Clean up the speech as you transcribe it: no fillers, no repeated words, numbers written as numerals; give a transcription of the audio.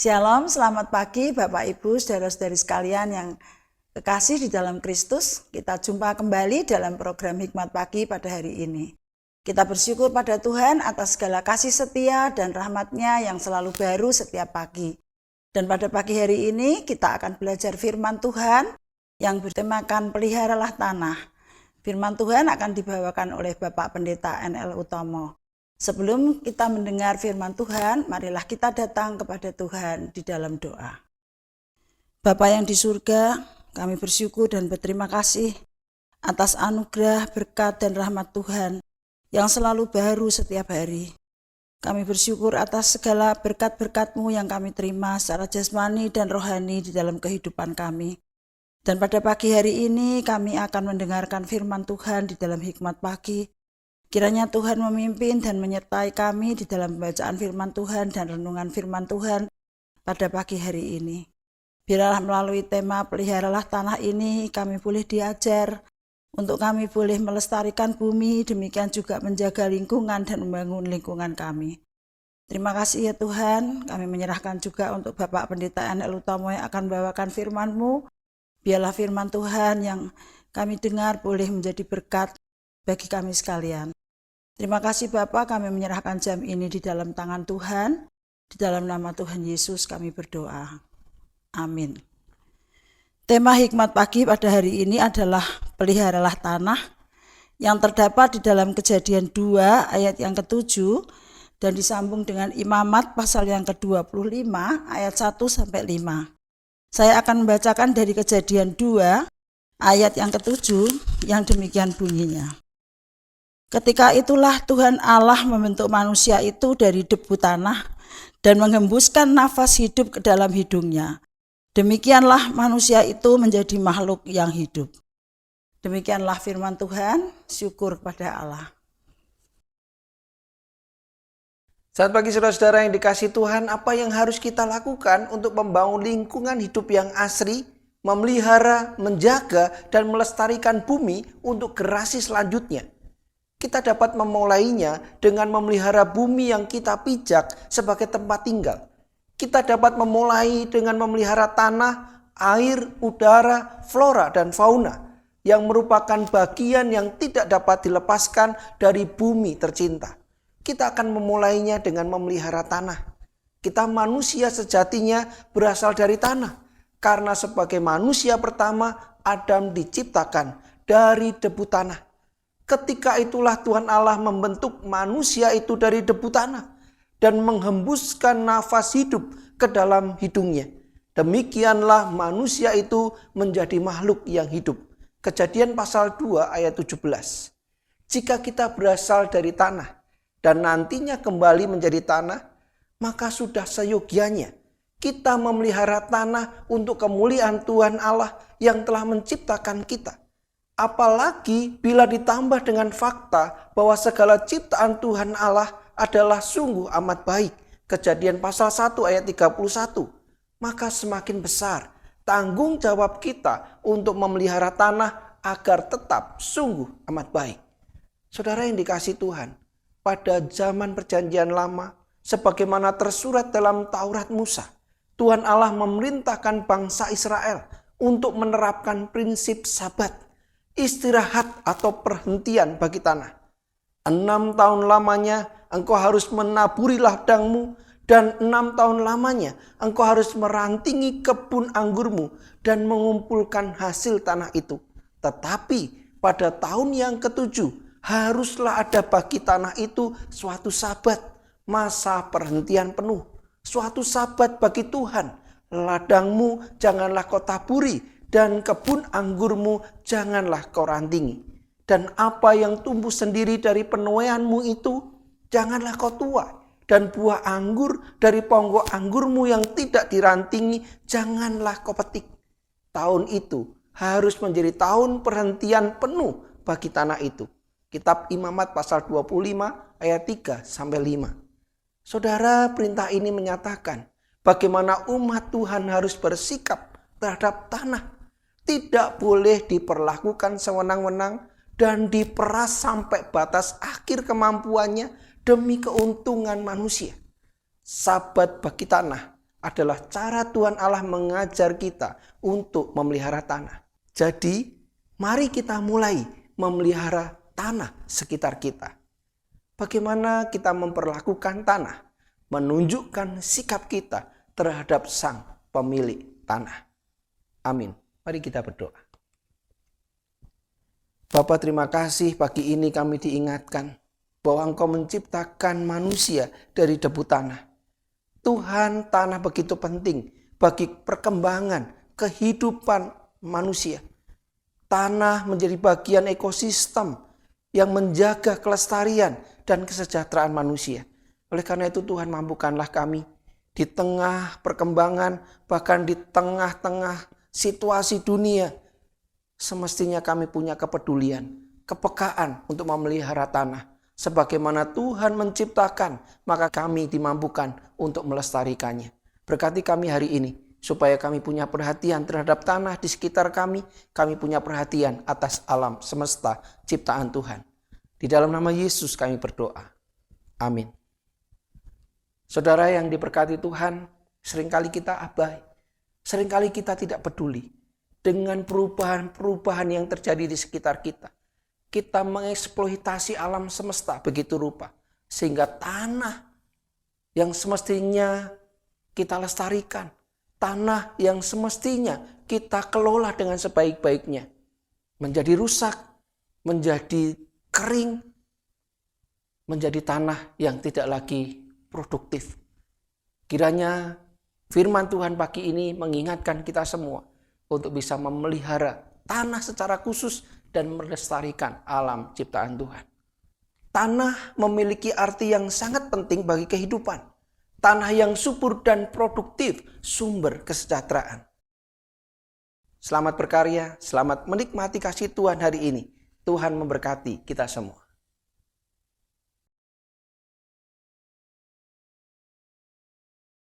Shalom, selamat pagi Bapak Ibu, saudara-saudari sekalian yang kekasih di dalam Kristus. Kita jumpa kembali dalam program Hikmat Pagi pada hari ini. Kita bersyukur pada Tuhan atas segala kasih setia dan rahmat-Nya yang selalu baru setiap pagi. Dan pada pagi hari ini kita akan belajar firman Tuhan yang bertemakan peliharalah tanah. Firman Tuhan akan dibawakan oleh Bapak Pendeta N.L. Utomo. Sebelum kita mendengar firman Tuhan, marilah kita datang kepada Tuhan di dalam doa. Bapa yang di surga, kami bersyukur dan berterima kasih atas anugerah, berkat, dan rahmat Tuhan yang selalu baru setiap hari. Kami bersyukur atas segala berkat-berkat-Mu yang kami terima secara jasmani dan rohani di dalam kehidupan kami. Dan pada pagi hari ini kami akan mendengarkan firman Tuhan di dalam Hikmat Pagi. Kiranya Tuhan memimpin dan menyertai kami di dalam pembacaan firman Tuhan dan renungan firman Tuhan pada pagi hari ini. Biarlah melalui tema peliharalah tanah ini kami boleh diajar, untuk kami boleh melestarikan bumi, demikian juga menjaga lingkungan dan membangun lingkungan kami. Terima kasih ya Tuhan, kami menyerahkan juga untuk Bapak Pendeta N.L. Utomo yang akan membawakan firman-Mu. Biarlah firman Tuhan yang kami dengar boleh menjadi berkat bagi kami sekalian. Terima kasih Bapa, kami menyerahkan jam ini di dalam tangan Tuhan. Di dalam nama Tuhan Yesus kami berdoa. Amin. Tema Hikmat Pagi pada hari ini adalah peliharalah tanah yang terdapat di dalam Kejadian 2 ayat yang ke-7 dan disambung dengan Imamat pasal yang ke-25 ayat 1-5. Saya akan membacakan dari Kejadian 2 ayat yang ke-7 yang demikian bunyinya. Ketika itulah Tuhan Allah membentuk manusia itu dari debu tanah dan menghembuskan nafas hidup ke dalam hidungnya. Demikianlah manusia itu menjadi makhluk yang hidup. Demikianlah firman Tuhan, syukur kepada Allah. Selamat pagi saudara-saudara yang dikasihi Tuhan, apa yang harus kita lakukan untuk membangun lingkungan hidup yang asri, memelihara, menjaga, dan melestarikan bumi untuk generasi selanjutnya? Kita dapat memulainya dengan memelihara bumi yang kita pijak sebagai tempat tinggal. Kita dapat memulai dengan memelihara tanah, air, udara, flora, dan fauna yang merupakan bagian yang tidak dapat dilepaskan dari bumi tercinta. Kita akan memulainya dengan memelihara tanah. Kita manusia sejatinya berasal dari tanah. Karena sebagai manusia pertama, Adam diciptakan dari debu tanah. Ketika itulah Tuhan Allah membentuk manusia itu dari debu tanah dan menghembuskan nafas hidup ke dalam hidungnya. Demikianlah manusia itu menjadi makhluk yang hidup. Kejadian pasal 2 ayat 17. Jika kita berasal dari tanah dan nantinya kembali menjadi tanah, maka sudah seyogianya kita memelihara tanah untuk kemuliaan Tuhan Allah yang telah menciptakan kita. Apalagi bila ditambah dengan fakta bahwa segala ciptaan Tuhan Allah adalah sungguh amat baik. Kejadian pasal 1 ayat 31. Maka semakin besar tanggung jawab kita untuk memelihara tanah agar tetap sungguh amat baik. Saudara yang dikasihi Tuhan, pada zaman perjanjian lama, sebagaimana tersurat dalam Taurat Musa, Tuhan Allah memerintahkan bangsa Israel untuk menerapkan prinsip sabat, istirahat atau perhentian bagi tanah. 6 tahun lamanya engkau harus menaburi ladangmu, dan 6 tahun lamanya engkau harus merantingi kebun anggurmu dan mengumpulkan hasil tanah itu. Tetapi pada tahun yang ke-7 haruslah ada bagi tanah itu suatu sabat, masa perhentian penuh, suatu sabat bagi Tuhan. Ladangmu janganlah kau taburi, dan kebun anggurmu janganlah kau rantingi. Dan apa yang tumbuh sendiri dari penuaianmu itu janganlah kau tuai. Dan buah anggur dari ponggok anggurmu yang tidak dirantingi janganlah kau petik. Tahun itu harus menjadi tahun perhentian penuh bagi tanah itu. Kitab Imamat pasal 25 ayat 3-5. Saudara, perintah ini menyatakan bagaimana umat Tuhan harus bersikap terhadap tanah. Tidak boleh diperlakukan sewenang-wenang dan diperas sampai batas akhir kemampuannya demi keuntungan manusia. Sabat bagi tanah adalah cara Tuhan Allah mengajar kita untuk memelihara tanah. Jadi, mari kita mulai memelihara tanah sekitar kita. Bagaimana kita memperlakukan tanah, menunjukkan sikap kita terhadap sang pemilik tanah. Amin. Mari kita berdoa. Bapa, terima kasih pagi ini kami diingatkan bahwa Engkau menciptakan manusia dari debu tanah. Tuhan, tanah begitu penting bagi perkembangan kehidupan manusia. Tanah menjadi bagian ekosistem yang menjaga kelestarian dan kesejahteraan manusia. Oleh karena itu Tuhan, mampukanlah kami di tengah perkembangan, bahkan di tengah-tengah situasi dunia, semestinya kami punya kepedulian, kepekaan untuk memelihara tanah. Sebagaimana Tuhan menciptakan, maka kami dimampukan untuk melestarikannya. Berkati kami hari ini, supaya kami punya perhatian terhadap tanah di sekitar kami punya perhatian atas alam semesta ciptaan Tuhan. Di dalam nama Yesus kami berdoa. Amin. Saudara yang diberkati Tuhan, seringkali kita abai, seringkali kita tidak peduli dengan perubahan-perubahan yang terjadi di sekitar kita. Kita mengeksploitasi alam semesta begitu rupa, sehingga tanah yang semestinya kita lestarikan, tanah yang semestinya kita kelola dengan sebaik-baiknya, menjadi rusak, menjadi kering, menjadi tanah yang tidak lagi produktif. Kiranya firman Tuhan pagi ini mengingatkan kita semua untuk bisa memelihara tanah secara khusus dan melestarikan alam ciptaan Tuhan. Tanah memiliki arti yang sangat penting bagi kehidupan. Tanah yang subur dan produktif, sumber kesejahteraan. Selamat berkarya, selamat menikmati kasih Tuhan hari ini. Tuhan memberkati kita semua.